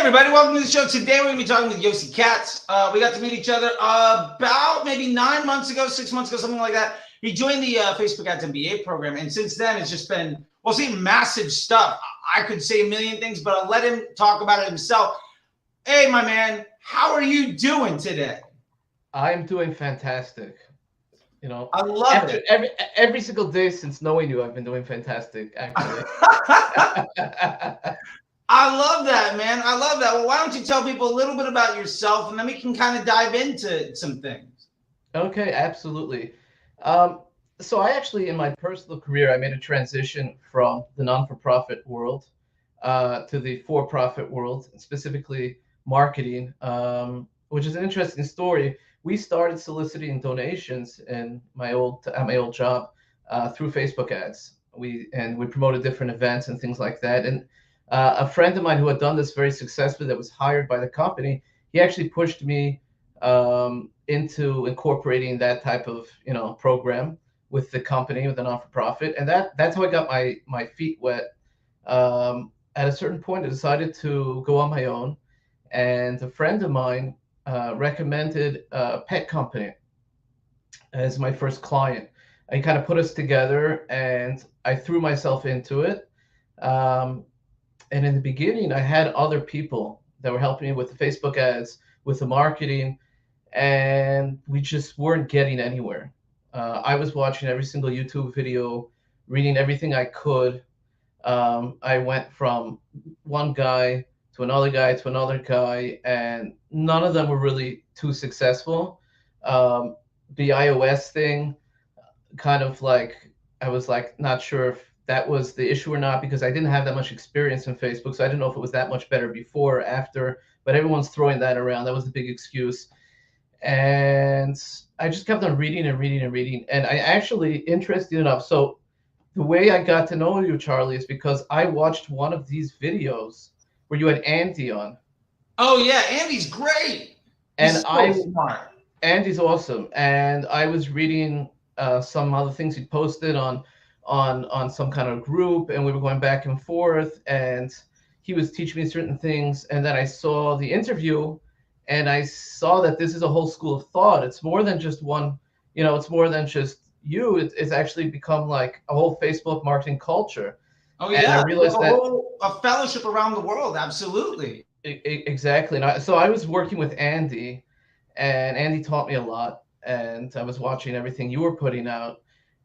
everybody. Welcome to the show. Today, we're going to be talking with Yossi Katz. We got to meet each other about maybe 9 months ago, 6 months ago, something like that. He joined the Facebook Ads MBA program. And since then, it's just been, well, see, massive stuff. I could say a million things, but I'll let him talk about it himself. Hey, my man, how are you doing today? I'm doing fantastic. I love it. Every single day since knowing you, I've been doing fantastic, actually. I love that, man. I love that. Well, why don't you tell people a little bit about yourself, and then we can kind of dive into some things. Okay, absolutely. So I actually, in my personal career, I made a transition from the non-for-profit world to the for-profit world, specifically marketing, which is an interesting story. We started soliciting donations in my old job through Facebook ads. We promoted different events and things like that. And a friend of mine who had done this very successfully, that was hired by the company, he actually pushed me into incorporating that type of program with the company, with the non-for-profit, and that's how I got my feet wet. At a certain point, I decided to go on my own, and a friend of mine recommended a pet company as my first client. He kind of put us together, and I threw myself into it. And in the beginning, I had other people that were helping me with the Facebook ads, with the marketing, and we just weren't getting anywhere. I was watching every single YouTube video, reading everything I could. I went from one guy to another guy to another guy, and none of them were really too successful. The iOS thing, kind of like, I was like not sure if that was the issue or not, because I didn't have that much experience in Facebook, so I didn't know if it was that much better before or after. But everyone's throwing that around. That was the big excuse. And I just kept on reading and reading and reading. And I actually, interesting enough, so the way I got to know you, Charlie, is because I watched one of these videos where you had Andy on. Oh yeah, Andy's great. And Andy's awesome. And I was reading some other things he posted on some kind of group, and we were going back and forth, and he was teaching me certain things. And then I saw the interview, and I saw that this is a whole school of thought. It's more than just one, it's more than just you. It's actually become like a whole Facebook marketing culture. Oh yeah, and I realized a fellowship around the world. Absolutely. Exactly. And so I was working with Andy, and Andy taught me a lot, and I was watching everything you were putting out,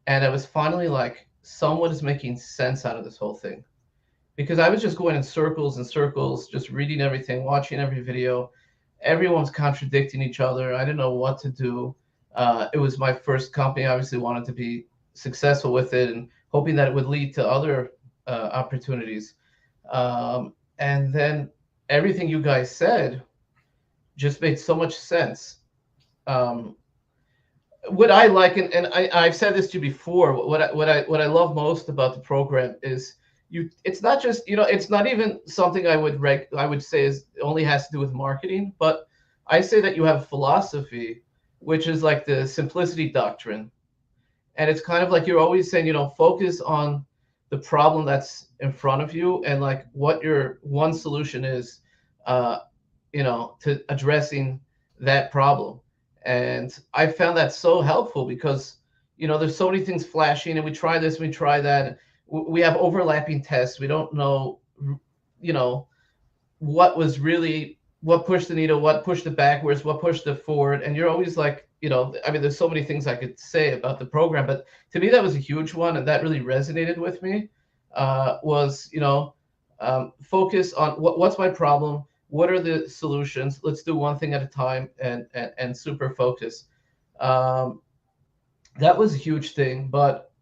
and I was finally like, someone is making sense out of this whole thing. Because I was just going in circles and circles, just reading everything, watching every video. Everyone's contradicting each other. I didn't know what to do. It was my first company. I obviously wanted to be successful with it and hoping that it would lead to other opportunities. And then everything you guys said just made so much sense. What I like, and I've said this to you before, what I love most about the program is it's not just, it's not even something I would say is only has to do with marketing, but I say that you have a philosophy, which is like the simplicity doctrine. And it's kind of like you're always saying, focus on the problem that's in front of you, and like what your one solution is, to addressing that problem. And I found that so helpful because, there's so many things flashing, and we try this, we try that. We have overlapping tests. We don't know, what pushed the needle, what pushed it backwards, what pushed it forward. And you're always like, there's so many things I could say about the program, but to me, that was a huge one. And that really resonated with me, was, focus on what's my problem? What are the solutions? Let's do one thing at a time, and super focus. That was a huge thing, but,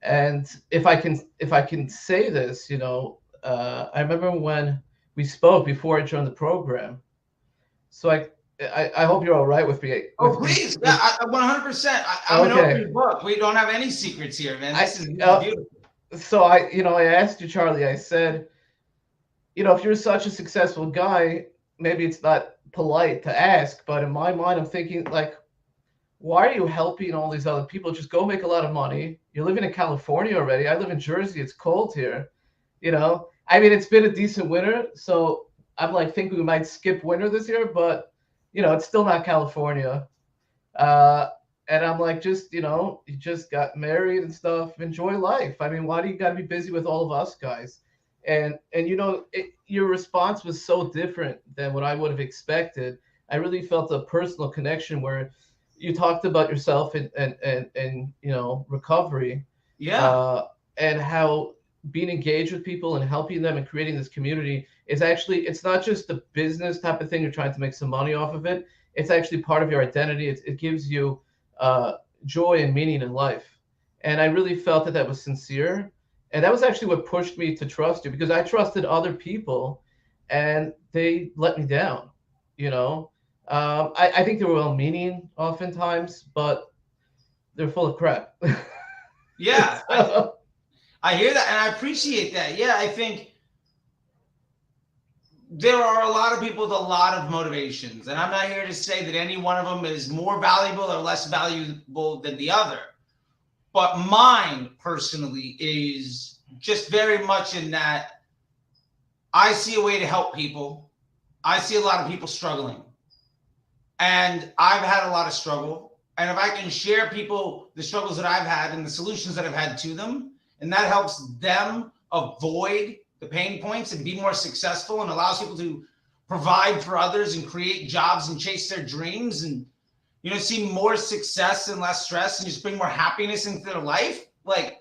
and if I can say this, I remember when we spoke before I joined the program. So I hope you're all right with me. Please. Yeah, 100%. I'm an open book. We don't have any secrets here, man. This is beautiful. So I asked you, Charlie, I said, if you're such a successful guy, maybe it's not polite to ask, but in my mind, I'm thinking like, why are you helping all these other people? Just go make a lot of money. You're living in California already. I live in Jersey. It's cold here. It's been a decent winter. So I'm like thinking we might skip winter this year, but it's still not California. Uh, and I'm like, just you just got married and stuff. Enjoy life. I mean, why do you got to be busy with all of us guys? And your response was so different than what I would have expected. I really felt a personal connection where you talked about yourself and recovery, Yeah. uh, and how being engaged with people and helping them and creating this community is actually, it's not just a business type of thing. You're trying to make some money off of it. It's actually part of your identity. It gives you uh, joy and meaning in life. And I really felt that that was sincere. And that was actually what pushed me to trust you, because I trusted other people and they let me down. You know, I think they were well meaning oftentimes, but they're full of crap. Yeah. So, I hear that and I appreciate that. Yeah, I think there are a lot of people with a lot of motivations, and I'm not here to say that any one of them is more valuable or less valuable than the other. But mine personally is just very much in that I see a way to help people. I see a lot of people struggling, and I've had a lot of struggle. And if I can share people the struggles that I've had and the solutions that I've had to them, and that helps them avoid the pain points and be more successful and allows people to provide for others and create jobs and chase their dreams and see more success and less stress and just bring more happiness into their life, like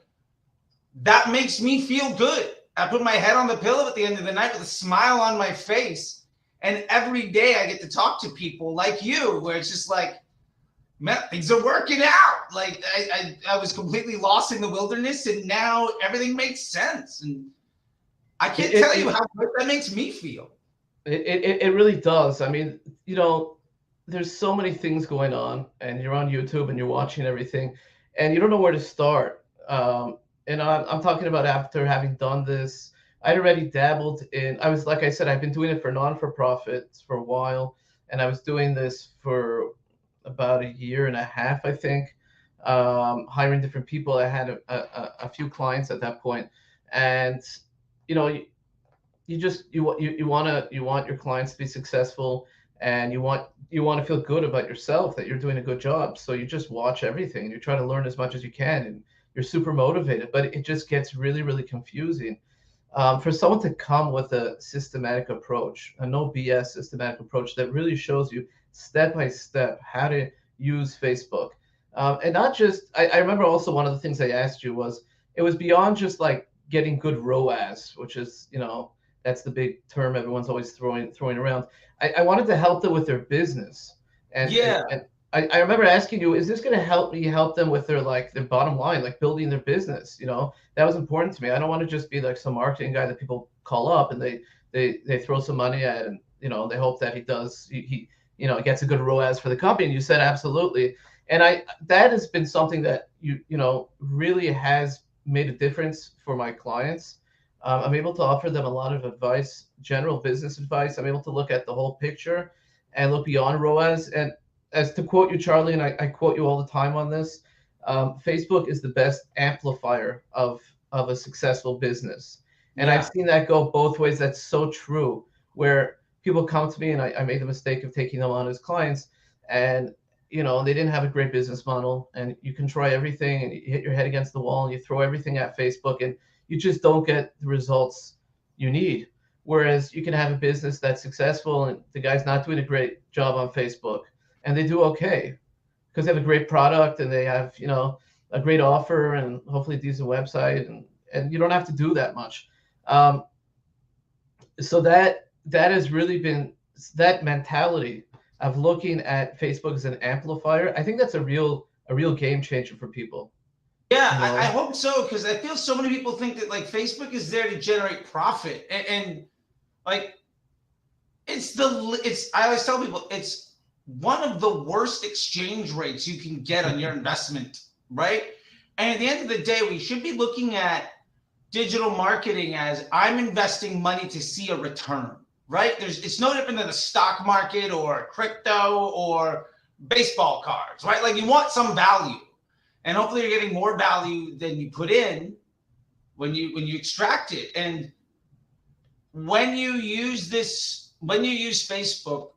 that makes me feel good. I put my head on the pillow at the end of the night with a smile on my face, and every day I get to talk to people like you where it's just like, man, things are working out. Like I was completely lost in the wilderness and now everything makes sense. And I can't tell you how good that makes me feel. it really does. I mean, there's so many things going on, and you're on YouTube and you're watching everything, and you don't know where to start. And I'm talking about after having done this, I'd already dabbled in. I was, like I said, I've been doing it for non-for-profits for a while, and I was doing this for about a year and a half, I think, hiring different people. I had a few clients at that point, and you know, you want your clients to be successful, and you want to feel good about yourself that you're doing a good job. So you just watch everything and you try to learn as much as you can, and you're super motivated. But it just gets really, really confusing. For someone to come with a systematic approach, a no BS systematic approach that really shows you step by step how to use Facebook. And not just, I remember also one of the things I asked you was, it was beyond just like getting good ROAS, which is, that's the big term everyone's always throwing around. I wanted to help them with their business. And I remember asking you, is this going to help me help them with their bottom line, like building their business? That was important to me. I don't want to just be like some marketing guy that people call up and they throw some money at, and they hope that he gets a good ROAS for the company. And you said absolutely. And that has been something that really has made a difference for my clients. I'm able to offer them a lot of advice, general business advice. I'm able to look at the whole picture and look beyond ROAS. And as to quote you, Charlie, and I quote you all the time on this, Facebook is the best amplifier of a successful business. And I've seen that go both ways. That's so true, where people come to me, and I made the mistake of taking them on as clients, and they didn't have a great business model, and you can try everything and you hit your head against the wall and you throw everything at Facebook, and you just don't get the results you need. Whereas you can have a business that's successful and the guy's not doing a great job on Facebook, and they do okay because they have a great product and they have, a great offer and hopefully a decent website, and you don't have to do that much. So that has really been that mentality of looking at Facebook as an amplifier. I think that's a real game changer for people. Yeah, I hope so, because I feel so many people think that Facebook is there to generate profit, and like I always tell people it's one of the worst exchange rates you can get on your investment, right? And at the end of the day, we should be looking at digital marketing as I'm investing money to see a return, right? It's no different than the stock market or crypto or baseball cards, right? Like you want some value. And hopefully you're getting more value than you put in when you extract it. And when you use this when you use Facebook,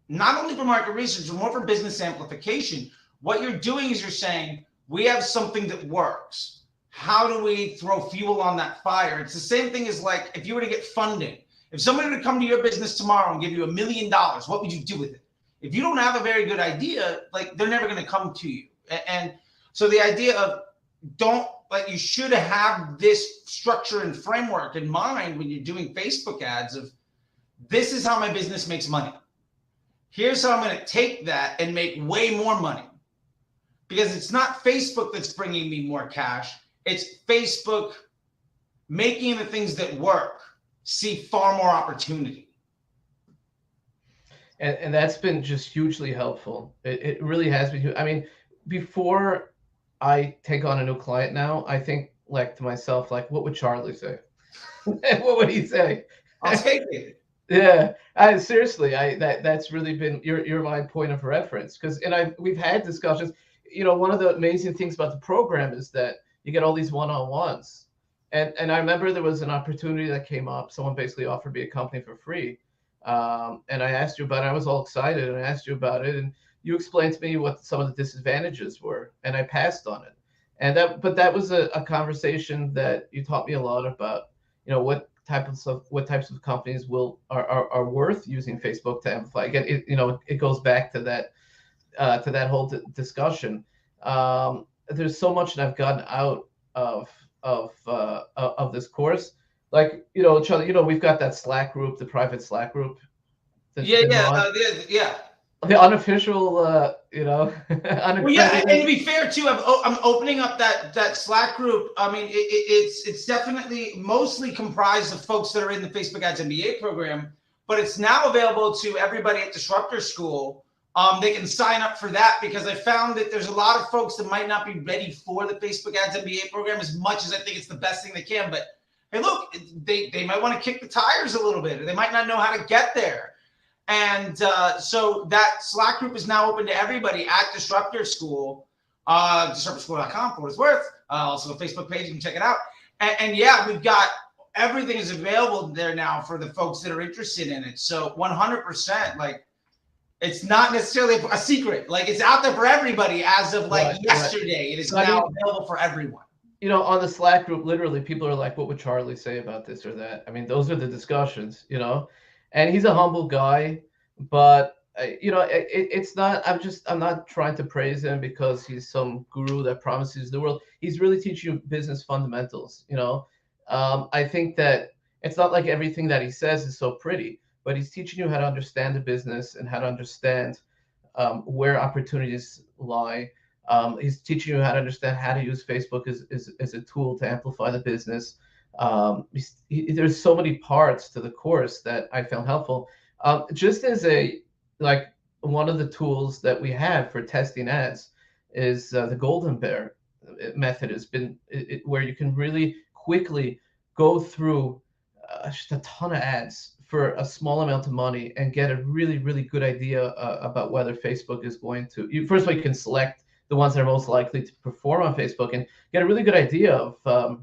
not only for market research, but more for business amplification, what you're doing is you're saying, we have something that works. How do we throw fuel on that fire? It's the same thing as like if you were to get funding. If somebody were to come to your business tomorrow and give you $1 million, what would you do with it? If you don't have a very good idea, like they're never going to come to you. And so the idea of you should have this structure and framework in mind when you're doing Facebook ads of, this is how my business makes money. Here's how I'm going to take that and make way more money. Because it's not Facebook that's bringing me more cash. It's Facebook making the things that work see far more opportunity. And that's been just hugely helpful. It really has been. I mean, before I take on a new client now, I think like to myself, like, what would Charlie say? What would he say? I'll take it. Yeah, seriously, that's really been you're my point of reference, because we've had discussions. One of the amazing things about the program is that you get all these one-on-ones, and I remember there was an opportunity that came up. Someone basically offered me a company for free, and I asked you about it. I was all excited, and I asked you about it, and you explained to me what some of the disadvantages were, and I passed on it. But that was a conversation that you taught me a lot about. What types of companies are worth using Facebook to amplify. Again, it goes back to that whole discussion. There's so much that I've gotten out of this course. Like, Charlie, we've got that Slack group, the private Slack group. Yeah. The unofficial, Well, yeah, and to be fair too, I'm opening up that Slack group. I mean, it's definitely mostly comprised of folks that are in the Facebook Ads MBA program, but it's now available to everybody at Disruptor School. They can sign up for that, because I found that there's a lot of folks that might not be ready for the Facebook Ads MBA program as much as I think it's the best thing they can. But hey, look, they might want to kick the tires a little bit, or they might not know how to get there. And so that Slack group is now open to everybody at Disruptor School, disruptorschool.com for what it's worth. Also a Facebook page, you can check it out. And yeah, we've got everything is available there now for the folks that are interested in it. So 100%, like, it's not necessarily a secret. Like, it's out there for everybody as of yesterday. It is now available for everyone. On the Slack group, literally people are like, what would Charlie say about this or that? I mean, those are the discussions, and he's a humble guy, but it's not, I'm not trying to praise him because he's some guru that promises the world. He's really teaching you business fundamentals. I think that it's not like everything that he says is so pretty, but he's teaching you how to understand the business and how to understand where opportunities lie. He's teaching you how to understand how to use Facebook as a tool to amplify the business. There's so many parts to the course that I found helpful. Just as one of the tools that we have for testing ads is the Golden Bear method. Has been where you can really quickly go through just a ton of ads for a small amount of money and get a really, really good idea about whether Facebook is going to. First of all, you can select the ones that are most likely to perform on Facebook and get a really good idea of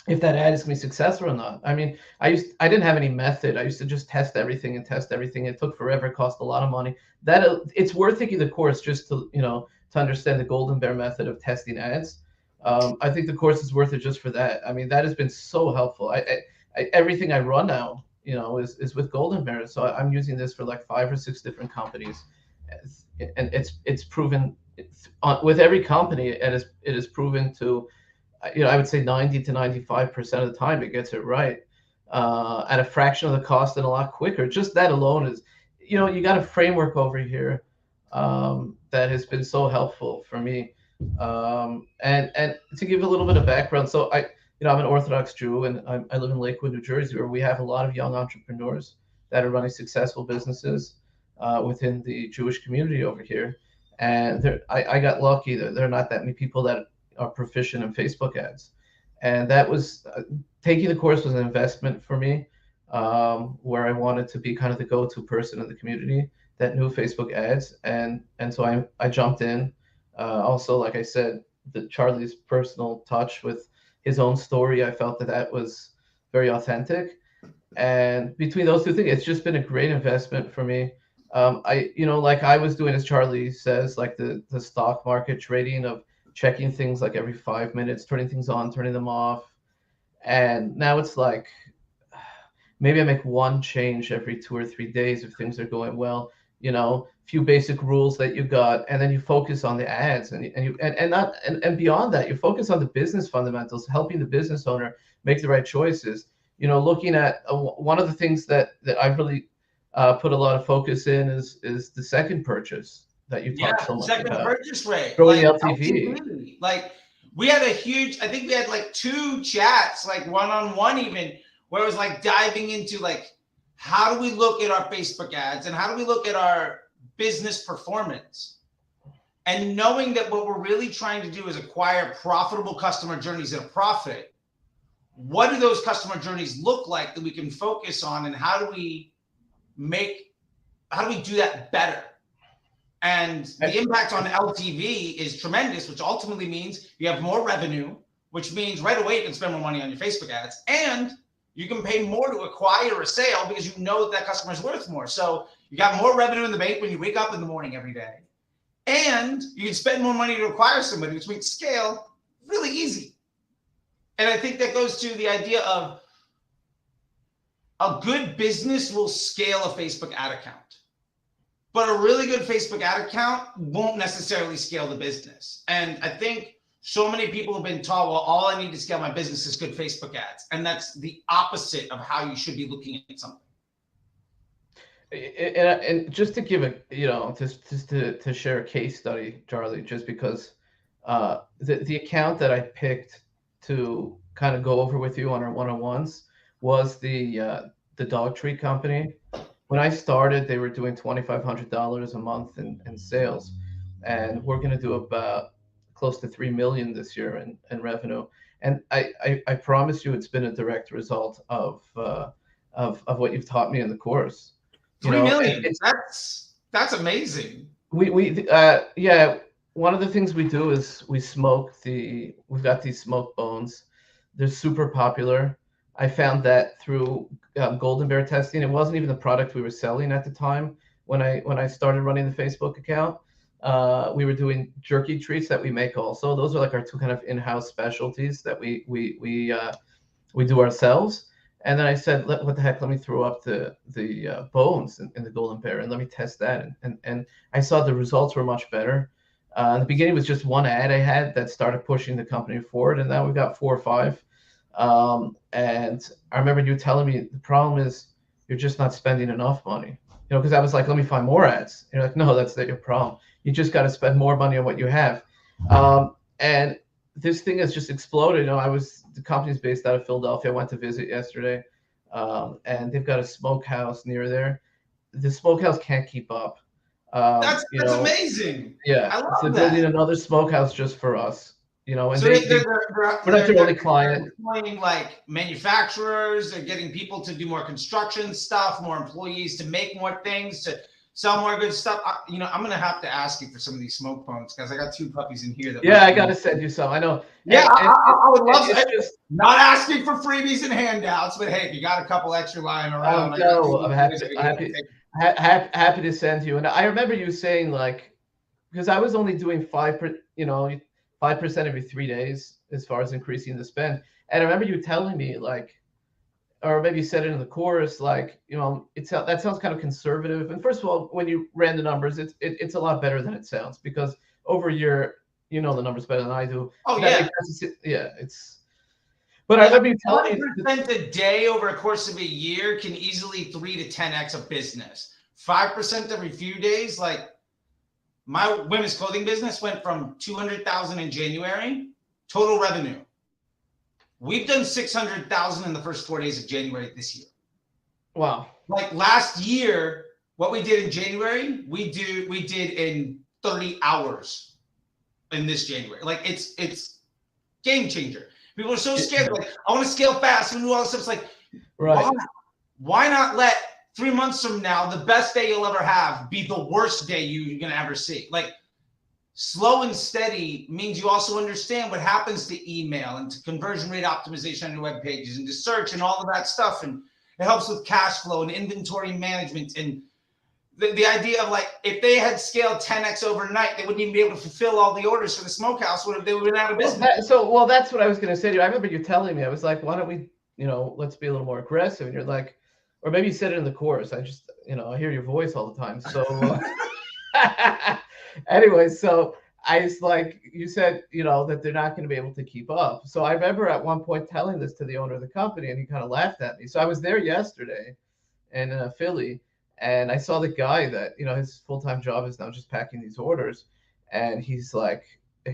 if that ad is going to be successful or not. I mean, I didn't have any method. I used to just test everything. It took forever. It cost a lot of money. It's worth taking the course just to to understand the Golden Bear method of testing ads. I think the course is worth it just for that. I mean, that has been so helpful. Everything I run now, is with Golden Bear. So I'm using this for like 5 or 6 different companies, and it's proven with every company, and it is proven to. I would say 90 to 95% of the time it gets it right at a fraction of the cost and a lot quicker. Just that alone is, you got a framework over here that has been so helpful for me. And to give a little bit of background, so I'm an Orthodox Jew, and I live in Lakewood, New Jersey, where we have a lot of young entrepreneurs that are running successful businesses within the Jewish community over here. And I got lucky that there are not that many people that are proficient in Facebook ads, and that was taking the course was an investment for me, where I wanted to be kind of the go-to person in the community that knew Facebook ads, and so I jumped in. Also, like I said, Charlie's personal touch with his own story, I felt that was very authentic. And between those two things, it's just been a great investment for me. Like I was doing, as Charlie says, like the stock market trading of checking things like every 5 minutes, turning things on, turning them off. And now it's like maybe I make one change every 2 or 3 days if things are going well. Few basic rules that you got, and then you focus on the ads, and beyond that, you focus on the business fundamentals, helping the business owner make the right choices. Looking at one of the things that I've really put a lot of focus in is the second purchase that you talked so much Second about, purchase rate, growing like the LTV. LTV. Like we had a huge, I think we had like 2 chats, like one-on-one even, where it was like diving into like, how do we look at our Facebook ads and how do we look at our business performance? And knowing that what we're really trying to do is acquire profitable customer journeys at a profit. What do those customer journeys look like that we can focus on, and how do we do that better? And the impact on LTV is tremendous, which ultimately means you have more revenue, which means right away you can spend more money on your Facebook ads, and you can pay more to acquire a sale because you know that customer is worth more. So you got more revenue in the bank when you wake up in the morning every day, and you can spend more money to acquire somebody, which makes scale really easy. And I think that goes to the idea of a good business will scale a Facebook ad account. But a really good Facebook ad account won't necessarily scale the business. And I think so many people have been taught, well, all I need to scale my business is good Facebook ads. And that's the opposite of how you should be looking at something. And just to give just to share a case study, Charlie, just because the account that I picked to kind of go over with you on our one-on-ones was the dog treat company. When I started, they were doing $2,500 a month in sales, and we're going to do about close to 3 million this year in revenue. And I promise you, it's been a direct result of what you've taught me in the course. 3 million. That's amazing. Yeah. One of the things we do is we've got these smoked bones. They're super popular. I found that through Golden Bear testing. It wasn't even the product we were selling at the time when I started running the Facebook account. We were doing jerky treats that we make also. Those are like our 2 kind of in-house specialties that we do ourselves. And then I said, what the heck, let me throw up the bones in the Golden Bear and let me test that. And I saw the results were much better. In the beginning, it was just one ad I had that started pushing the company forward, and now we've got 4 or 5. And I remember you telling me the problem is you're just not spending enough money, because I was like, let me find more ads. And you're like, no, that's not your problem. You just got to spend more money on what you have. And this thing has just exploded. The company's based out of Philadelphia. I went to visit yesterday, and they've got a smokehouse near there. The smokehouse can't keep up. That's amazing. Yeah, I love so they're building another smokehouse just for us. And so we're not their only client. Employing like manufacturers, they're getting people to do more construction stuff, more employees to make more things, to sell more good stuff. I'm gonna have to ask you for some of these smoke bones because I got 2 puppies in here. I gotta send you some. I know. Yeah, I would love to. Just not asking for freebies and handouts, but hey, if you got a couple extra lying around, I'm happy to send you. And I remember you saying, like, because I was only doing 5% every 3 days as far as increasing the spend. And I remember you telling me, like, or maybe you said it in the chorus, like, that sounds kind of conservative. And first of all, when you ran the numbers, it's a lot better than it sounds, because over a year, the numbers better than I do. Oh, yeah. But I remember you telling me 1% a day over a course of a year can easily 3 to 10x a business. 5% every few days, like my women's clothing business went from 200,000 in January, total revenue. We've done 600,000 in the first 4 days of January this year. Wow. Like last year, what we did in January, we did in 30 hours in this January. Like it's game changer. People are so scared. Like, I want to scale fast and do all this stuff. It's like, right. Why not let 3 months from now, the best day you'll ever have be the worst day you're going to ever see? Like, slow and steady means you also understand what happens to email and to conversion rate optimization on your web pages and to search and all of that stuff. And It helps with cash flow and inventory management. And the idea of like, if they had scaled 10x overnight, they wouldn't even be able to fulfill all the orders for the smokehouse. They would have been out of business. Well, that's what I was going to say to you. I remember you telling me, I was like, why don't we, let's be a little more aggressive. And you're like, or maybe you said it in the chorus. I just, I hear your voice all the time. So anyway, so I was like, you said, that they're not going to be able to keep up. So I remember at one point telling this to the owner of the company, and he kind of laughed at me. So I was there yesterday in Philly, and I saw the guy that, his full-time job is now just packing these orders. And he's like,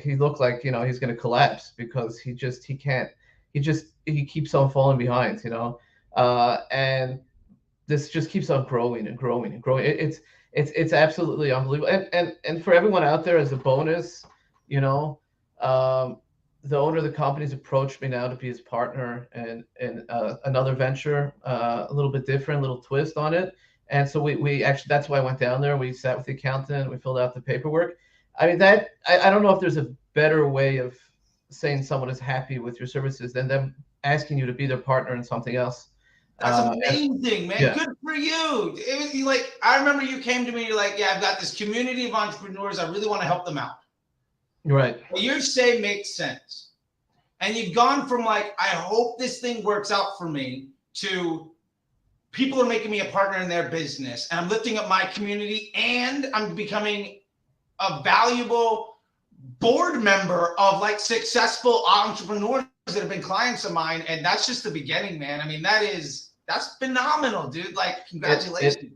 he looked like, he's going to collapse because he keeps on falling behind, and this just keeps on growing and growing and growing. It's absolutely unbelievable. And for everyone out there, as a bonus, the owner of the company's approached me now to be his partner and another venture, a little bit different, little twist on it. And so we actually, that's why I went down there. We sat with the accountant, we filled out the paperwork. I mean, I don't know if there's a better way of saying someone is happy with your services than them asking you to be their partner in something else. That's amazing, man. Yeah. Good for you. It was like, I remember you came to me, you're like, yeah, I've got this community of entrepreneurs. I really want to help them out. Right. What you say makes sense. And you've gone from like, I hope this thing works out for me, to people are making me a partner in their business, and I'm lifting up my community, and I'm becoming a valuable board member of like successful entrepreneurs that have been clients of mine. And that's just the beginning, man. I mean, that's phenomenal, dude. Like, congratulations.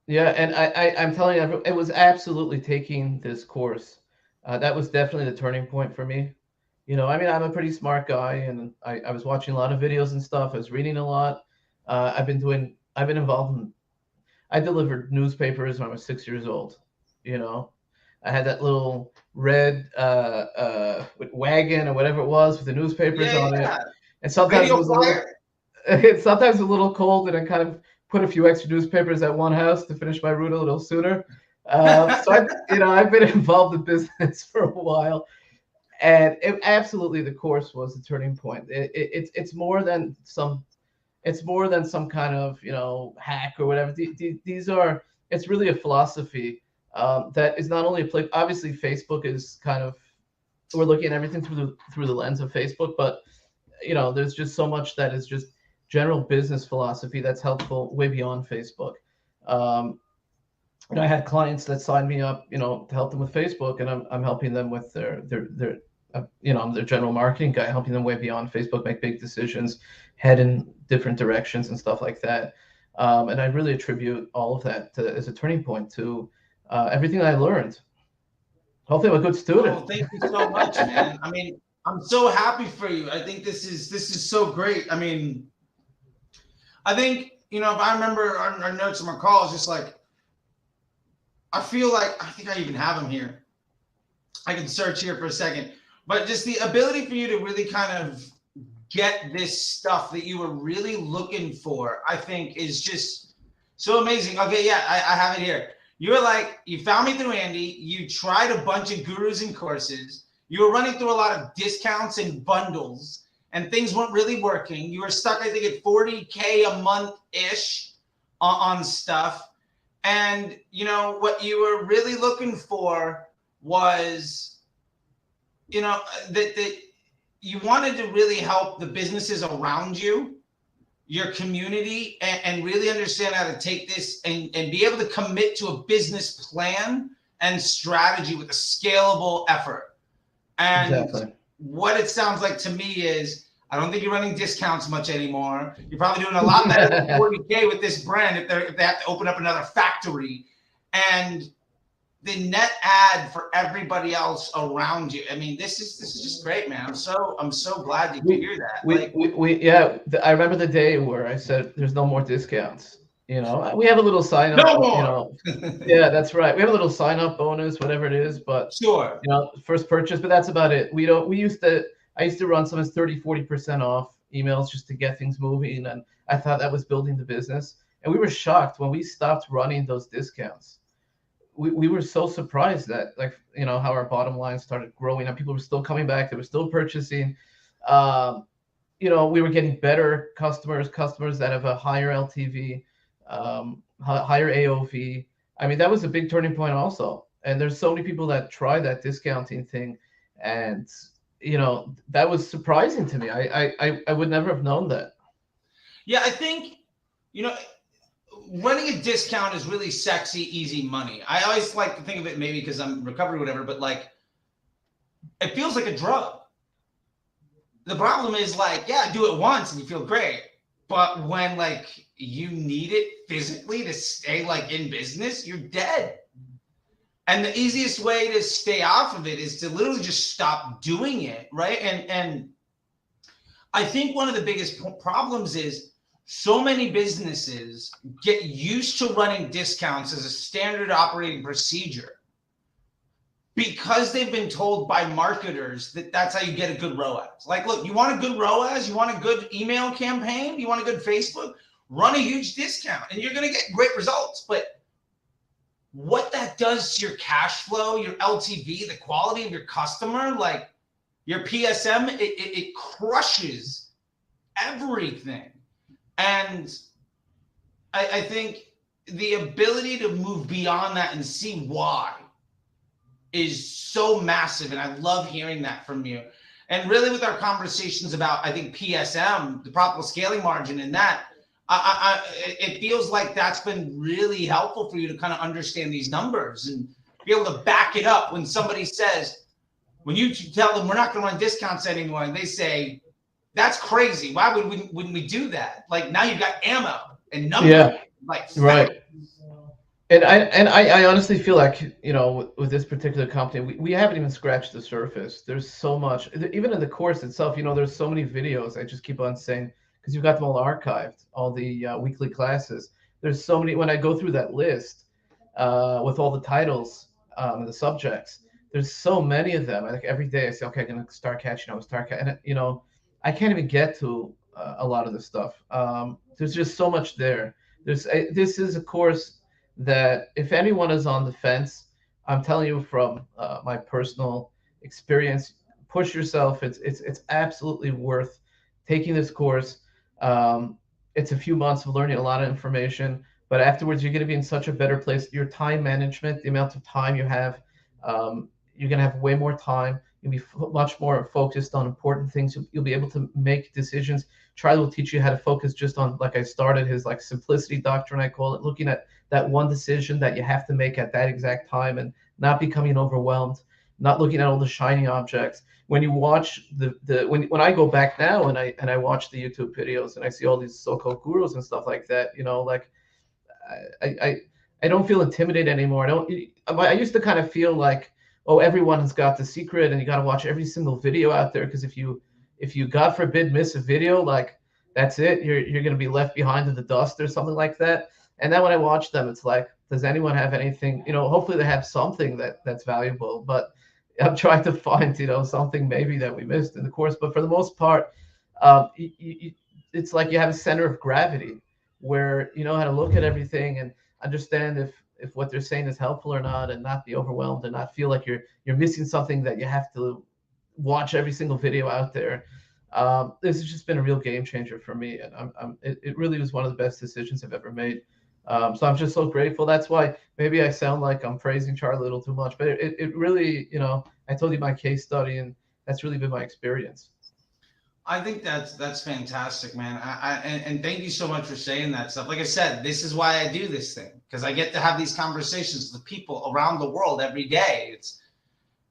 Yeah. And I'm telling you, it was absolutely taking this course. That was definitely the turning point for me. I mean, I'm a pretty smart guy, and I was watching a lot of videos and stuff. I was reading a lot. I've been involved in, I delivered newspapers when I was 6 years old. I had that little red wagon or whatever it was with the newspapers on it. And sometimes sometimes a little cold, and I kind of put a few extra newspapers at one house to finish my route a little sooner. So I've been involved in business for a while, and absolutely the course was the turning point. It's more than some kind of hack or whatever. It's really a philosophy that is not only applicable. Obviously, Facebook is kind of, we're looking at everything through the lens of Facebook, but there's just so much that is just general business philosophy that's helpful way beyond Facebook. I had clients that signed me up, to help them with Facebook, and I'm helping them with their I'm their general marketing guy, helping them way beyond Facebook make big decisions, head in different directions and stuff like that. And I really attribute all of that as a turning point to everything I learned. Hopefully I'm a good student. Oh, thank you so much, man. I mean, I'm so happy for you. I think this is so great. I mean, I think, if I remember our notes from our calls, just like, I feel like, I think I even have them here. I can search here for a second, but just the ability for you to really kind of get this stuff that you were really looking for, I think is just so amazing. Okay. Yeah. I have it here. You were like, you found me through Andy. You tried a bunch of gurus and courses. You were running through a lot of discounts and bundles, and things weren't really working. You were stuck, I think, at 40K a month-ish on stuff. And, what you were really looking for was, that you wanted to really help the businesses around you, your community, and really understand how to take this and be able to commit to a business plan and strategy with a scalable effort. And exactly. What it sounds like to me is, I don't think you're running discounts much anymore. You're probably doing a lot better than 40K with this brand if they have to open up another factory. And the net ad for everybody else around you. I mean, this is just great, man. I'm so glad to hear that. I remember the day where I said there's no more discounts. We have a little sign up. No more. Yeah, that's right. We have a little sign up bonus, whatever it is, but sure. First purchase, but that's about it. I used to run some as 30-40% off emails just to get things moving, and I thought that was building the business. And we were shocked when we stopped running those discounts. We were so surprised that, how our bottom line started growing and people were still coming back. They were still purchasing. we were getting better customers that have a higher LTV, higher AOV. I mean, that was a big turning point also. And there's so many people that try that discounting thing, and that was surprising to me. I would never have known that. Yeah, I think, you know, running a discount is really sexy, easy money. I always like to think of it, maybe because I'm recovered or whatever, but like, it feels like a drug. The problem is, like, yeah, do it once and you feel great. But when like you need it physically to stay like in business, you're dead. And the easiest way to stay off of it is to literally just stop doing it, right? And I think one of the biggest problems is so many businesses get used to running discounts as a standard operating procedure because they've been told by marketers that that's how you get a good ROAS. Like, look, you want a good ROAS, you want a good email campaign, you want a good Facebook, run a huge discount and you're going to get great results. But what that does to your cash flow, your LTV, the quality of your customer, like your PSM, it crushes everything. And I think the ability to move beyond that and see why is so massive. And I love hearing that from you. And really with our conversations about, I think, PSM, the profitable scaling margin, and that, it feels like that's been really helpful for you to kind of understand these numbers and be able to back it up when somebody says, when you tell them we're not going to run discounts anymore, and they say, that's crazy. Why wouldn't we do that? Like, now you've got ammo and numbers. Yeah, like right. And I honestly feel like, with this particular company, we haven't even scratched the surface. There's so much, even in the course itself, there's so many videos. I just keep on saying, because you've got them all archived, all the weekly classes. There's so many, when I go through that list with all the titles and the subjects, there's so many of them. I think every day I say, okay, I'm going to start catching up, and I can't even get to a lot of this stuff. There's just so much there. This is a course that if anyone is on the fence, I'm telling you from my personal experience, push yourself. It's absolutely worth taking this course. It's a few months of learning a lot of information, but afterwards you're going to be in such a better place. Your time management, the amount of time you have, you're going to have way more time. You'll be much more focused on important things. You'll be able to make decisions. Charlie will teach you how to focus just on, like I started, his like simplicity doctrine, I call it, looking at that one decision that you have to make at that exact time and not becoming overwhelmed, not looking at all the shiny objects. When you watch when I go back now and I watch the YouTube videos and I see all these so-called gurus and stuff like that, like I don't feel intimidated anymore. I used to kind of feel like, oh, everyone has got the secret and you got to watch every single video out there, because if you God forbid miss a video, like that's it, you're going to be left behind in the dust or something like that. And then when I watch them, it's like, does anyone have anything, hopefully they have something that's valuable, but I'm trying to find, something maybe that we missed in the course. But for the most part, it's like you have a center of gravity where you know how to look at everything and understand if what they're saying is helpful or not, and not be overwhelmed and not feel like you're missing something that you have to watch every single video out there. This has just been a real game changer for me, and it really was one of the best decisions I've ever made. So I'm just so grateful. That's why maybe I sound like I'm praising Charlie a little too much, but it really, I told you my case study, and that's really been my experience. I think that's fantastic, man. And thank you so much for saying that stuff. Like I said, this is why I do this thing, because I get to have these conversations with people around the world every day.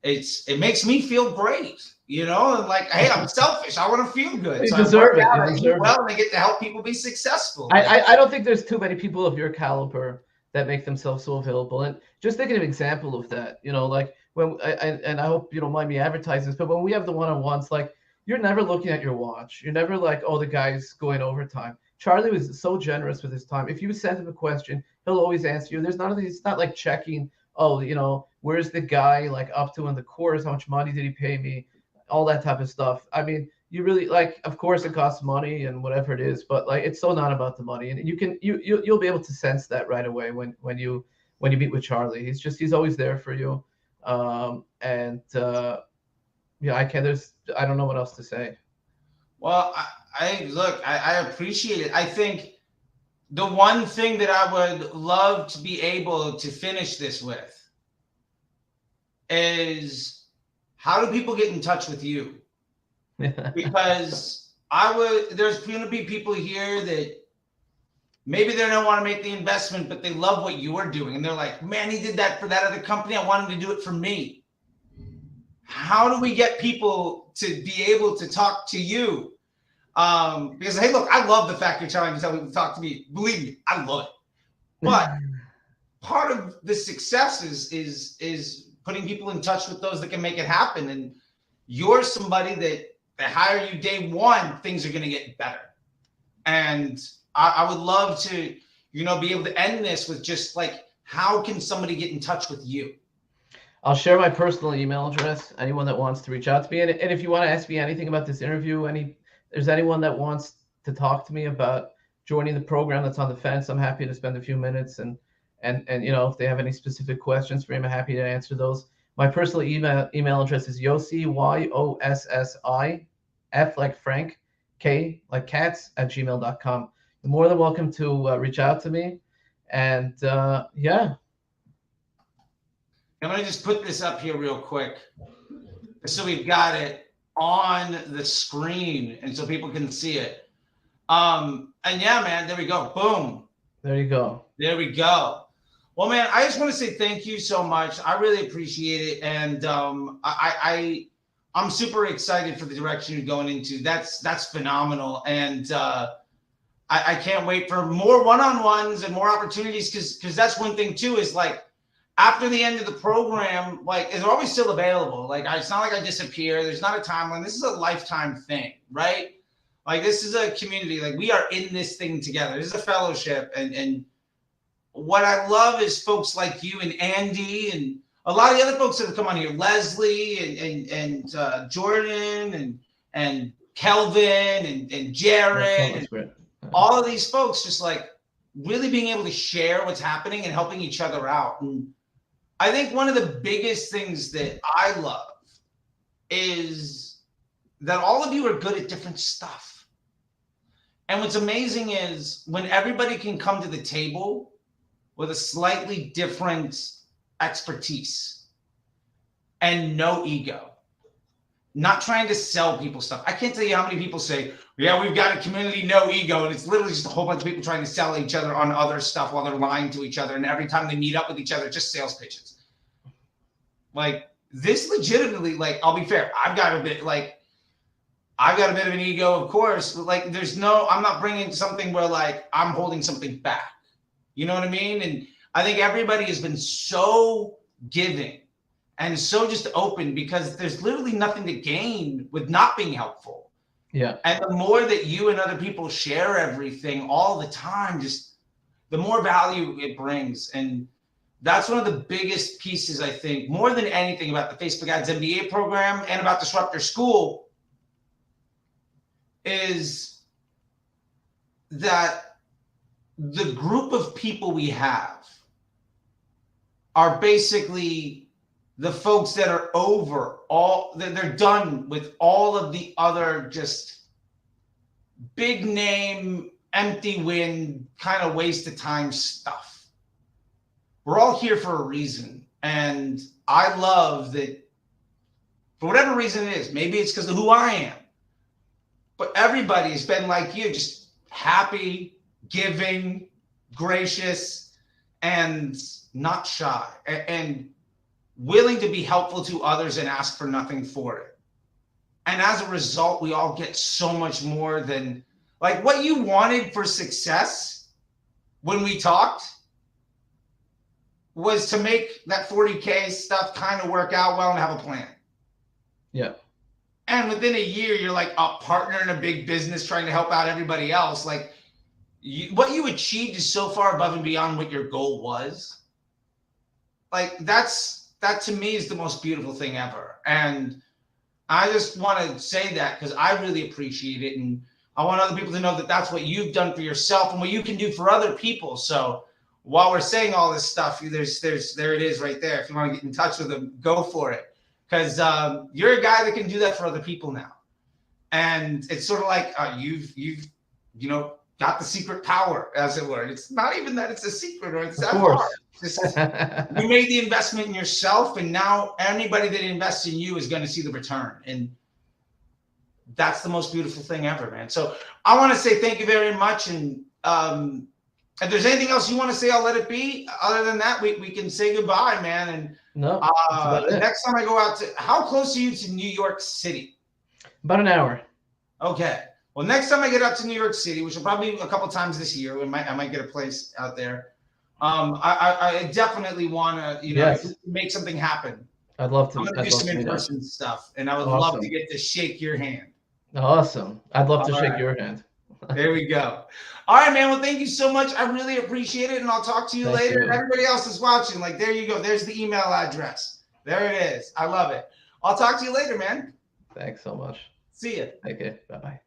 It makes me feel great, and like, hey, I'm selfish. I want to feel good. You so deserve it. I eat well, and I get to help people be successful. I don't think there's too many people of your caliber that make themselves so available. And just thinking of an example of that, like when and I hope you don't mind me advertising this, but when we have the one-on-ones, like, you're never looking at your watch. You're never like, oh, the guy's going overtime. Charlie was so generous with his time. If you send him a question, he'll always answer you. There's none of these. It's not like checking, oh, where's the guy like up to in the course? How much money did he pay me? All that type of stuff. I mean, you really, like, of course it costs money and whatever it is, but like, it's so not about the money. And you'll be able to sense that right away when you meet with Charlie. He's always there for you. Yeah, I don't know what else to say. Well, I appreciate it. I think the one thing that I would love to be able to finish this with is how do people get in touch with you? Because there's going to be people here that maybe they don't want to make the investment, but they love what you are doing. And they're like, man, he did that for that other company. I want him to do it for me. How do we get people to be able to talk to you? Because, hey, look, I love the fact you're trying to tell people to talk to me. Believe me, I love it. But part of the success is putting people in touch with those that can make it happen. And you're somebody that they hire you day one, things are going to get better. And I would love to, be able to end this with just like, how can somebody get in touch with you? I'll share my personal email address. Anyone that wants to reach out to me, and if you want to ask me anything about this interview, there's anyone that wants to talk to me about joining the program that's on the fence, I'm happy to spend a few minutes and if they have any specific questions for me, I'm happy to answer those. My personal email address is Yossi, Yossi, F like Frank, K like Katz @gmail.com. You're more than welcome to reach out to me. And yeah. I'm going to just put this up here real quick so we've got it on the screen and so people can see it. And yeah, man, there we go. Boom. There you go. There we go. Well, man, I just want to say thank you so much. I really appreciate it. And I'm super excited for the direction you're going into. That's phenomenal. And I can't wait for more one-on-ones and more opportunities because that's one thing too is like, after the end of the program, like, they're always still available. Like, it's not like I disappear. There's not a timeline. This is a lifetime thing, right? Like, this is a community. Like, we are in this thing together. This is a fellowship. And what I love is folks like you and Andy and a lot of the other folks that have come on here, Leslie and Jordan and Kelvin and Jared, and all of these folks just like really being able to share what's happening and helping each other out. And I think one of the biggest things that I love is that all of you are good at different stuff. And what's amazing is when everybody can come to the table with a slightly different expertise and no ego, not trying to sell people stuff. I can't tell you how many people say, yeah, we've got a community, no ego. And it's literally just a whole bunch of people trying to sell each other on other stuff while they're lying to each other. And every time they meet up with each other, just sales pitches. Like, this legitimately, like, I'll be fair. I've got a bit of an ego, of course, but like, I'm not bringing something where like I'm holding something back. You know what I mean? And I think everybody has been so giving and so just open because there's literally nothing to gain with not being helpful. Yeah. And the more that you and other people share everything all the time, just the more value it brings. And that's one of the biggest pieces, I think, more than anything about the Facebook Ads MBA program and about Disrupt Your School is that the group of people we have are basically the folks that are they're done with all of the other just big name, empty win, kind of waste of time stuff. We're all here for a reason. And I love that for whatever reason it is, maybe it's because of who I am, but everybody has been like you, just happy, giving, gracious, and not shy, and willing to be helpful to others and ask for nothing for it. And as a result, we all get so much more than like what you wanted for success when we talked was to make that 40K stuff kind of work out well and have a plan. Yeah. And within a year, you're like a partner in a big business trying to help out everybody else. Like what you achieved is so far above and beyond what your goal was. Like that to me is the most beautiful thing ever. And I just want to say that because I really appreciate it. And I want other people to know that that's what you've done for yourself and what you can do for other people. So while we're saying all this stuff, there it is right there. If you want to get in touch with them, go for it. Because you're a guy that can do that for other people now. And it's sort of like you've got the secret power, as it were. It's not even that it's a secret or it's Of that course. hard. It's just, you made the investment in yourself, and now anybody that invests in you is going to see the return. And that's the most beautiful thing ever, man. So I want to say thank you very much. And if there's anything else you want to say, I'll let it be. Other than that, we can say goodbye, man. And No, that's about it. next time I go out how close are you to New York City? About an hour. Okay. Well, next time I get up to New York City, which will probably be a couple times this year, I might get a place out there. I definitely want to, Yes. make something happen. I'd love to. I'm gonna do some in-person stuff, and I would love to get to shake your hand. Awesome. I'd love to shake your hand. There we go. All right, man. Well, thank you so much. I really appreciate it, and I'll talk to you later. And everybody else is watching, like, there you go. There's the email address. There it is. I love it. I'll talk to you later, man. Thanks so much. See ya. Okay. Bye-bye.